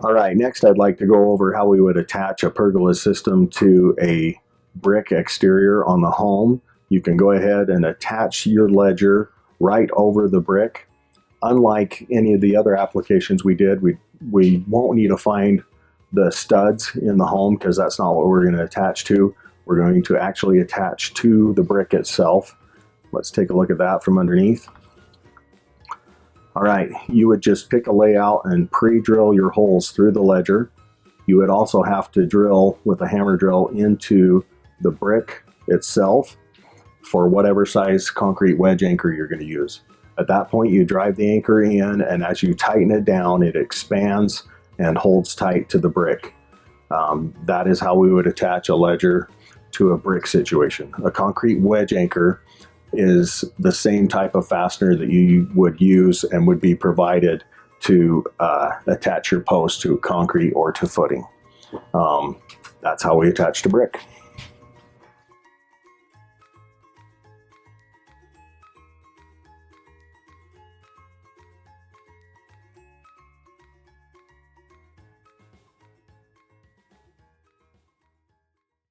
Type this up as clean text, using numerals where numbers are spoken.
All right, next I'd like to go over how we would attach a pergola system to a brick exterior on the home. You can go ahead and attach your ledger right over the brick. Unlike any of the other applications we did, we won't need to find the studs in the home because that's not what we're going to attach to. We're going to actually attach to the brick itself. Let's take a look at that from underneath. All right, you would just pick a layout and pre-drill your holes through the ledger. You would also have to drill with a hammer drill into the brick itself for whatever size concrete wedge anchor you're going to use. At that point, you drive the anchor in, and as you tighten it down, it expands and holds tight to the brick. That is how we would attach a ledger to a brick situation. A concrete wedge anchor is the same type of fastener that you would use and would be provided to attach your post to concrete or to footing. That's how we attach to brick.